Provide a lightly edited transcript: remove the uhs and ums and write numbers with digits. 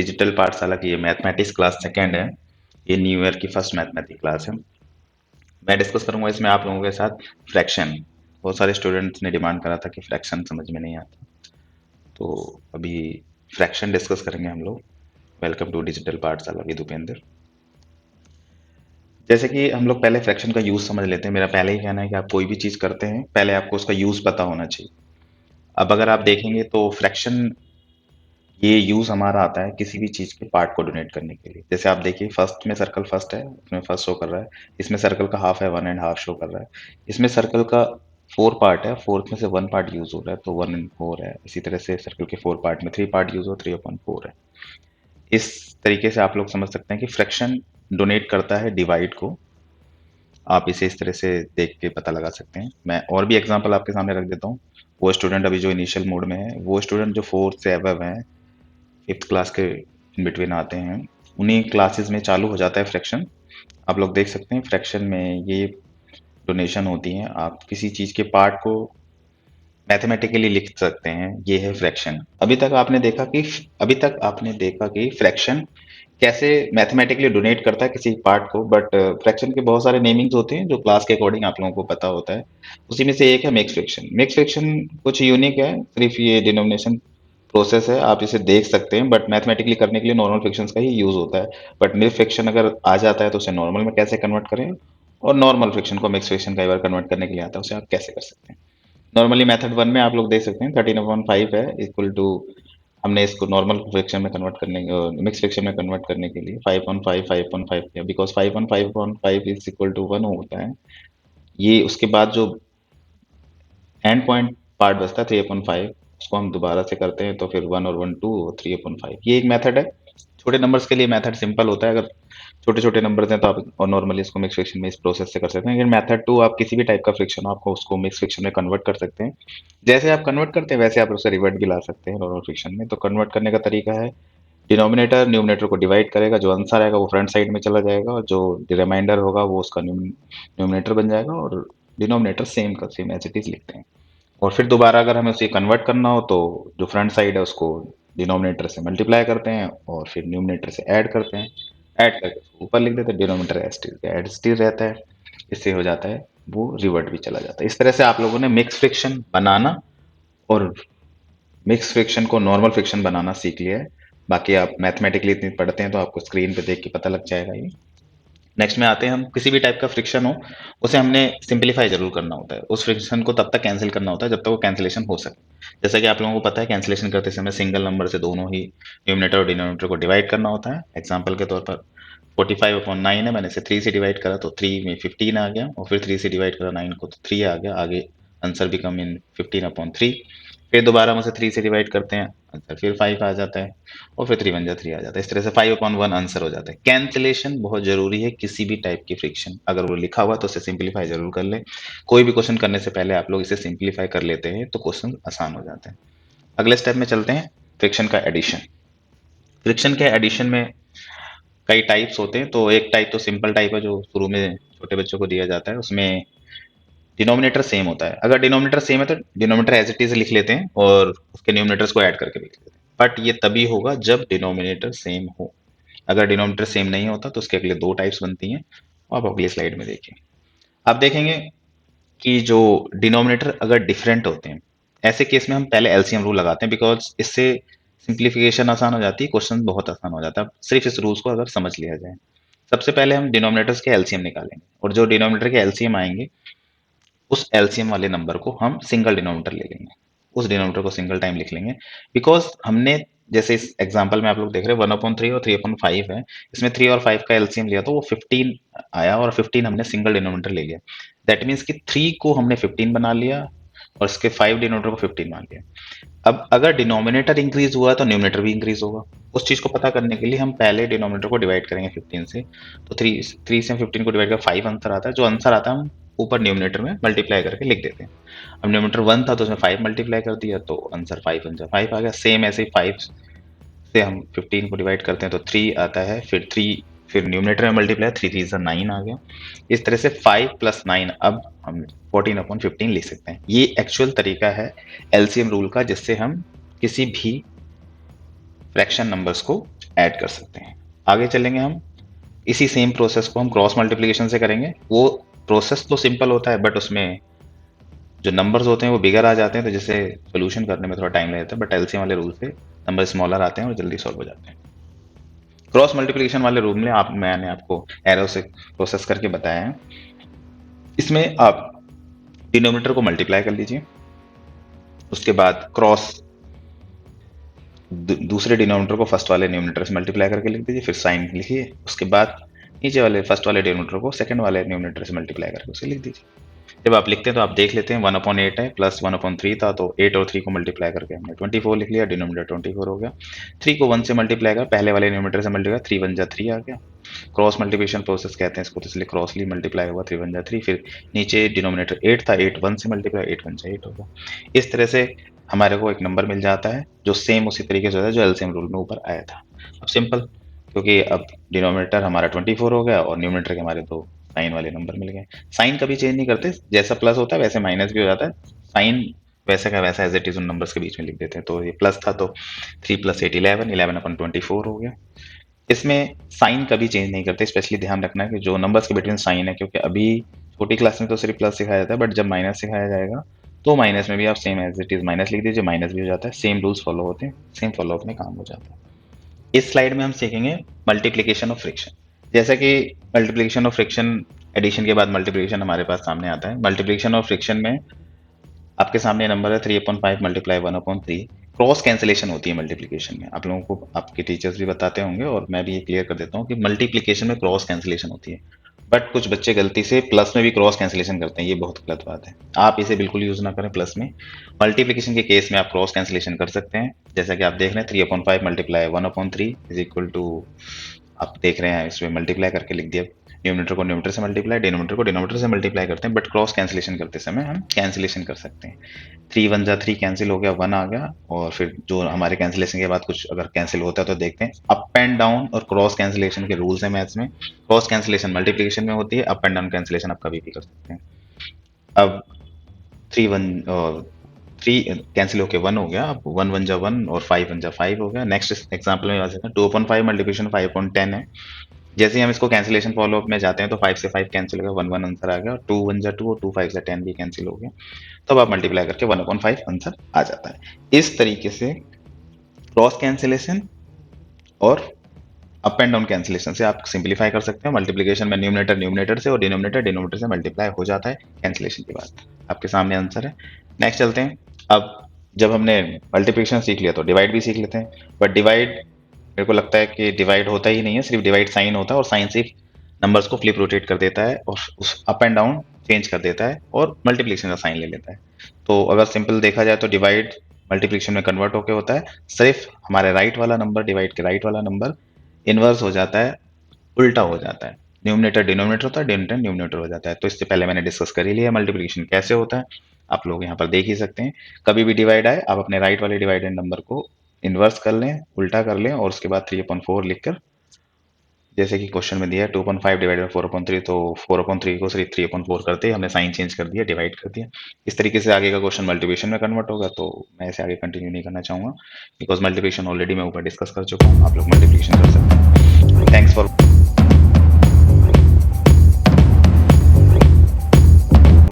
Digital पाठशाला की ये मैथमेटिक्स क्लास सेकेंड है। ये न्यू ईयर की फर्स्ट मैथमेटिक्स क्लास है। मैं डिस्कस करूंगा इसमें आप लोगों के साथ फ्रैक्शन। बहुत सारे स्टूडेंट्स ने डिमांड करा था कि फ्रैक्शन समझ में नहीं आता, तो अभी फ्रैक्शन डिस्कस करेंगे हम लोग। वेलकम टू डिजिटल पाठशाला विद उपेंद्र। जैसे कि हम लोग पहले फ्रैक्शन का यूज समझ लेते हैं। मेरा पहले ही कहना है कि आप कोई भी चीज करते हैं पहले आपको उसका यूज पता होना चाहिए। अब अगर आप देखेंगे तो फ्रैक्शन ये यूज हमारा आता है किसी भी चीज के पार्ट को डोनेट करने के लिए। जैसे आप देखिए फर्स्ट में सर्कल फर्स्ट है, उसमें फर्स्ट शो कर रहा है। इसमें सर्कल का हाफ है, 1.5 शो कर रहा है। इसमें सर्कल का 4 पार्ट है, फोर्थ में से 1 पार्ट यूज हो रहा है तो 1/4 है। इसी तरह से सर्कल के 4 पार्ट में 3 पार्ट यूज हो, 3/4 है। इस तरीके से आप लोग समझ सकते हैं कि फ्रैक्शन डोनेट करता है डिवाइड को। आप इसे इस तरह से देख के पता लगा सकते हैं। मैं और भी एग्जांपल आपके सामने रख देता हूँ। वो स्टूडेंट अभी जो इनिशियल मोड में है, वो स्टूडेंट जो फोर्थ से अबव है, फिफ्थ क्लास के इन बिटवीन आते हैं, उन्हीं क्लासेस में चालू हो जाता है फ्रैक्शन। आप लोग देख सकते हैं फ्रैक्शन में ये डोनेशन होती है। आप किसी चीज के पार्ट को मैथमेटिकली लिख सकते हैं, ये है फ्रैक्शन। अभी तक आपने देखा कि फ्रैक्शन कैसे मैथमेटिकली डोनेट करता है किसी पार्ट को, बट फ्रैक्शन के बहुत सारे नेमिंग्स होते हैं जो क्लास के अकॉर्डिंग आप लोगों को पता होता है। उसी में से एक है मिक्स फ्रैक्शन। मिक्स फ्रैक्शन कुछ यूनिक है, सिर्फ ये डिनोमिनेशन प्रोसेस है, आप इसे देख सकते हैं, बट मैथमेटिकली करने के लिए नॉर्मल फ्रैक्शन का ही यूज होता है। बट मिक्स फ्रैक्शन अगर आ जाता है तो उसे नॉर्मल में कैसे कन्वर्ट करें, और नॉर्मल फ्रैक्शन को मिक्स फ्रैक्शन का एक बार कन्वर्ट करने के लिए आता है, उसे आप कैसे कर सकते हैं। नॉर्मली मेथड 1 में आप लोग देख सकते हैं 13/5 है इक्वल टू, हमने इसको नॉर्मल फ्रैक्शन में कन्वर्ट करने, मिक्स फ्रैक्शन में कन्वर्ट करने के लिए 5/5 किया, बिकॉज 5/5 इज इक्वल टू 1 होता है। ये उसके बाद जो एंड पॉइंट पार्ट बचता है 3/5, उसको हम दोबारा से करते हैं तो फिर 1 और 1 2, 3/5। ये एक मेथड है। छोटे नंबर्स के लिए मेथड सिंपल होता है। अगर छोटे छोटे नंबर्स हैं तो आप और नॉर्मली इसको मिक्स फ्रैक्शन में इस प्रोसेस से कर सकते हैं। लेकिन मेथड 2 आप किसी भी टाइप का फ्रैक्शन हो, आपको उसको मिक्स फ्रैक्शन में कन्वर्ट कर सकते हैं। जैसे आप कन्वर्ट करते हैं वैसे आप उसे रिवर्ट भी ला सकते हैं नॉर्मल फ्रैक्शन में। तो कन्वर्ट करने का तरीका है, डिनोमिनेटर न्यूमिनेटर को डिवाइड करेगा, जो आंसर आएगा वो फ्रंट साइड में चला जाएगा, और जो रिमाइंडर होगा वो उसका न्यूमिनेटर बन जाएगा, और डिनोमिनेटर सेम का सेम एज इट इज लिखते हैं। और फिर दोबारा अगर हमें उसे कन्वर्ट करना हो तो जो फ्रंट साइड है उसको डिनोमिनेटर से मल्टीप्लाई करते हैं और फिर न्यूमिनेटर से ऐड करते हैं। ऐड करके उसको ऊपर लिख देते हैं, डिनोमिनेटर एड स्टिल रहता है। इससे हो जाता है वो रिवर्ट भी चला जाता है। इस तरह से आप लोगों ने मिक्स फ्रिक्शन बनाना और मिक्स फ्रिक्शन को नॉर्मल फ्रिक्शन बनाना सीख लिया है। बाकी आप मैथमेटिकली इतनी पढ़ते हैं तो आपको स्क्रीन पे देख के पता लग जाएगा ये। नेक्स्ट में आते हैं, हम किसी भी टाइप का फ्रिक्शन हो उसे हमने सिंपलीफाई जरूर करना होता है। उस फ्रिक्शन को तब तक कैंसिल करना होता है जब तक वो कैंसिलेशन हो सके। जैसा कि आप लोगों को पता है कैंसिलेशन करते समय सिंगल नंबर से दोनों ही न्यूमिनेटर और डिनोमिनेटर को डिवाइड करना होता है। एग्जाम्पल के तौर पर 45/9 है, मैंने इसे 3 से डिवाइड करा तो 3 में 15 आ गया, और फिर 3 से डिवाइड करा 9 को तो 3 आ गया। आगे आंसर बिकम इन 15/3। फिर दोबारा हम उसे 3 से डिवाइड करते हैं, आंसर फिर 5 आ जाता है, और फिर 3 1 जा 3 आ जाता है। इस तरह से 5/1 आंसर हो जाता है। कैंसिलेशन बहुत जरूरी है किसी भी टाइप की फ्रिक्शन, अगर वो लिखा हुआ है तो उसे सिंपलीफाई जरूर कर ले। कोई भी क्वेश्चन करने से पहले आप लोग इसे सिंपलीफाई कर लेते हैं तो क्वेश्चन आसान हो जाते हैं। अगले स्टेप में चलते हैं, फ्रिक्शन का एडिशन। फ्रिक्शन के एडिशन में कई टाइप्स होते हैं। तो एक टाइप तो सिंपल टाइप है जो शुरू में छोटे बच्चों को दिया जाता है, उसमें डिनोमिनेटर सेम होता है। अगर डिनोमिनेटर सेम है तो डिनोमिनेटर एज इट इज लिख लेते हैं और उसके न्यूमिनेटर्स को ऐड करके लिख लेते हैं। बट ये तभी होगा जब डिनोमिनेटर सेम हो। अगर डिनोमिनेटर सेम नहीं होता तो उसके अगले दो टाइप्स बनती हैं, आप अगली स्लाइड में देखिए। आप देखेंगे कि जो डिनोमिनेटर अगर डिफरेंट होते हैं, ऐसे केस में हम पहले एलसीएम रूल लगाते हैं, बिकॉज इससे सिंप्लीफिकेशन आसान हो जाती है, क्वेश्चन बहुत आसान हो जाता है सिर्फ इस रूल्स को अगर समझ लिया जाए। सबसे पहले हम डिनोमिनेटर्स के एलसीएम निकालेंगे, और जो डिनोमिनेटर के एलसीएम आएंगे उस एलसीएम वाले नंबर को हम सिंगल डिनोमिनेटर ले लेंगे। उस डिनोमिनेटर को सिंगल टाइम लिख लेंगे, बिकॉज हमने जैसे इस एग्जांपल में आप लोग देख रहे हैं 1/3 और 3/5 है। इसमें 3 और 5 का एलसीएम लिया तो वो 15 आया, और 15 हमने सिंगल डिनोमिनेटर ले लिया। दैट मीन्स कि 3 को हमने 15 बना लिया और इसके 5 डिनोमिनेटर को 15 मान लिया। अब अगर डिनोमिनेटर इंक्रीज हुआ है तो न्यूमिनेटर भी इंक्रीज होगा। उस चीज को पता करने के लिए हम पहले डिनोमिनेटर को डिवाइड करेंगे 15 से। तो 3 से 15 को डिवाइड कर 5 आंसर आता है। जो आंसर आता है हम ऊपर न्यूमिनेटर में मल्टीप्लाई करके लिख देते हैं। अब न्यूमिनेटर 1 था तो उसमें 5 मल्टीप्लाई कर दिया तो आंसर 5 आंसर 5 आ गया। सेम ऐसे ही 5 से हम 15 को डिवाइड करते हैं तो 3 आता है, फिर 3 फिर न्यूमिनेटर में मल्टीप्लाई, 3 3 9 आ गया। इस तरह से 5 + 9 अब हम 14/15 लिख सकते हैं। ये एक्चुअल तरीका है एलसीएम रूल का, जिससे हम किसी भी फ्रैक्शन नंबर्स को ऐड कर सकते हैं। आगे चलेंगे हम, इसी सेम प्रोसेस को हम क्रॉस मल्टीप्लिकेशन से करेंगे। वो प्रोसेस तो सिंपल होता है बट उसमें जो नंबर्स होते हैं वो बिगर आ जाते हैं, तो जिससे सोल्यूशन करने में थोड़ा टाइम लगता है, बट एलसीएम वाले रूल से नंबर स्मॉलर आते हैं और जल्दी सॉल्व हो जाते हैं। क्रॉस मल्टीप्लिकेशन वाले रूल में मैंने आपको एरो से प्रोसेस करके बताया है। इसमें आप डिनोमिनेटर को मल्टीप्लाई कर लीजिए, उसके बाद क्रॉस दूसरे डिनोमिनेटर को फर्स्ट वाले न्यूमिनेटर से मल्टीप्लाई करके लिख दीजिए, फिर साइन लिखिए, उसके बाद नीचे वाले फर्स्ट वाले डिनोमिनेटर को सेकंड वाले न्यूमिनेटर से मल्टीप्लाई करके उसे लिख दीजिए। जब आप लिखते हैं तो आप देख लेते हैं 1/8 है प्लस 1/3 था, तो 8 और 3 को मल्टीप्लाई करके हमने 24 लिख लिया, डिनोमिनेटर 24 हो गया। 3 को 1 से मल्टीप्लाई कर, पहले वाले न्यूमिनेटर से मल्टीप्लाई, 3 1 जा 3 आ गया। क्रॉस मल्टीप्लिकेशन प्रोसेस कहते हैं इसको, तो इसलिए क्रॉसली मल्टीप्लाई हुआ, 3 1 जा 3, फिर नीचे डिनोमिनेटर 8 था, 8 1 से मल्टीप्लाई, 8 1 जा 8 हो गया। इस तरह से हमारे को एक नंबर मिल जाता है जो सेम उसी तरीके से होता है जो एलसीएम रूल में ऊपर आया था। अब सिंपल, क्योंकि अब डिनोमिनेटर हमारा 24 हो गया और न्यूमिनेटर के हमारे दो साइन वाले नंबर मिल गए। साइन कभी चेंज नहीं करते, जैसा प्लस होता है वैसे माइनस भी हो जाता है। साइन वैसे का वैसा एज इट इज उन नंबर्स के बीच में लिख देते हैं। तो ये प्लस था तो 3 + 8 11, 11/24 हो गया। इसमें साइन कभी चेंज नहीं करते, स्पेशली ध्यान रखना है कि जो नंबर्स के बिटवीन साइन है, क्योंकि अभी छोटी क्लास में तो सिर्फ प्लस सिखाया जाता है, बट जब माइनस सिखाया जाएगा तो माइनस में भी आप same as it is minus लिख दीजिए, माइनस भी हो जाता है, सेम रूल्स फॉलो होते हैं, सेम फॉलो अप में काम हो जाता है। इस स्लाइड में हम सीखेंगे मल्टीप्लीकेशन ऑफ फ्रिक्शन। जैसा कि मल्टीप्लीकेशन ऑफ फ्रिक्शन, एडिशन के बाद मल्टीप्लीकेशन हमारे पास सामने आता है। मल्टीप्लीकेशन ऑफ फ्रिक्शन में आपके सामने नंबर है 3/5 मल्टीप्लाई 1/3। क्रॉस कैंसिलेशन होती है मल्टीप्लीकेशन में, आप लोगों को आपके टीचर्स भी बताते होंगे और मैं भी ये क्लियर कर देता हूँ कि मल्टीप्लीकेशन में क्रॉस कैंसिलेशन होती है। बट कुछ बच्चे गलती से प्लस में भी क्रॉस कैंसिलेशन करते हैं, ये बहुत गलत बात है। आप इसे बिल्कुल यूज ना करें प्लस में। मल्टीप्लीकेशन के केस में आप क्रॉस कैंसिलेशन कर सकते हैं, जैसा कि आप देख रहे हैं 3/5 मल्टीप्लाई 1/3 इज इक्वल टू, आप देख रहे हैं इसमें मल्टीप्लाई करके लिख दिया, न्यूमिनेटर को न्यूमिनेटर से मल्टीप्लाई, डिनोमिनेटर को डिनोमिनेटर से मल्टीप्लाई करते हैं, बट क्रॉस कैंसिलेशन करते समय हम कैंसिलेशन कर सकते हैं। 3 1 जा 3 कैंसिल हो गया, 1 आ गया, और फिर जो हमारे कैंसिलेशन के बाद कुछ अगर कैंसिल होता है तो देखते हैं। अप एंड डाउन और क्रॉस कैंसिलेशन के रूल्स है मैथ्स में। क्रॉस कैंसिलेशन मल्टीप्लिकेशन में होती है, अप एंड डाउन कैंसिलेशन आप कभी भी कर सकते हैं। अब 3 1 3 कैंसिल होके 1 हो गया, अब 1 1 जा 1 और 5 1 जा 5 हो गया। नेक्स्ट एग्जांपल में आ सकते हैं 2/5 मल्टीप्लिकेशन 5/10 है। जैसे ही हम इसको कैंसिलेशन फॉलो अप में जाते हैं तो 5 से 5 कैंसिल हो गया, 1 1 आंसर आ गया, और 2 1 जा 2 और 2 5 जा 10 भी कैंसिल हो गया। तब आप मल्टीप्लाई करके 1/5 आंसर आ जाता है। इस तरीके से क्रॉस कैंसिलेशन और अप एंड डाउन कैंसिलेशन से आप सिंपलीफाई कर सकते हैं। मल्टीप्लिकेशन में न्यूमिनेटर न्यूमिनेटर से और डिनोमिनेटर डिनोमिनेटर से मल्टीप्लाई हो जाता है कैंसिलेशन के बाद। आपके सामने आंसर है। नेक्स्ट चलते हैं। अब जब हमने मल्टीप्लिकेशन सीख लिया तो डिवाइड भी सीख लेते हैं, बट डिवाइड मेरे को लगता है कि डिवाइड होता ही नहीं है, सिर्फ डिवाइड साइन होता है, और साइन सिर्फ नंबर्स को फ्लिप रोटेट कर देता है और उस अप एंड डाउन चेंज कर देता है और मल्टीप्लिकेशन का साइन ले लेता है। तो अगर सिंपल देखा जाए तो डिवाइड मल्टीप्लिकेशन में कन्वर्ट होकर होता है, सिर्फ हमारे राइट वाला नंबर, डिवाइड के राइट वाला नंबर इनवर्स हो जाता है, उल्टा हो जाता है। न्यूमिनेटर डिनोमिनेटर होता है, डिनोमिनेटर न्यूमिनेटर हो जाता है। तो इससे पहले मैंने डिस्कस कर ही लिया मल्टीप्लिकेशन कैसे होता है, आप लोग यहाँ पर देख ही सकते हैं। कभी भी डिवाइड आए आप अपने राइट वाले डिवाइडेड नंबर को इन्वर्स कर लें, उल्टा कर लें, और उसके बाद 3/4 लिखकर, जैसे कि क्वेश्चन में दिया है 2/5 डिवाइडेड 4/3, तो 4/3 को सिर्फ 3/4 करते ही हमने साइन चेंज कर दिया, डिवाइड कर दिया। इस तरीके से आगे का क्वेश्चन मल्टीप्लिकेशन में कन्वर्ट होगा, तो मैं इसे आगे कंटिन्यू नहीं करना चाहूंगा, बिकॉज मल्टीप्लिकेशन ऑलरेडी मैं ऊपर डिस्कस कर चुका हूँ, आप लोग मल्टीप्लिकेशन कर सकते हैं। Thanks for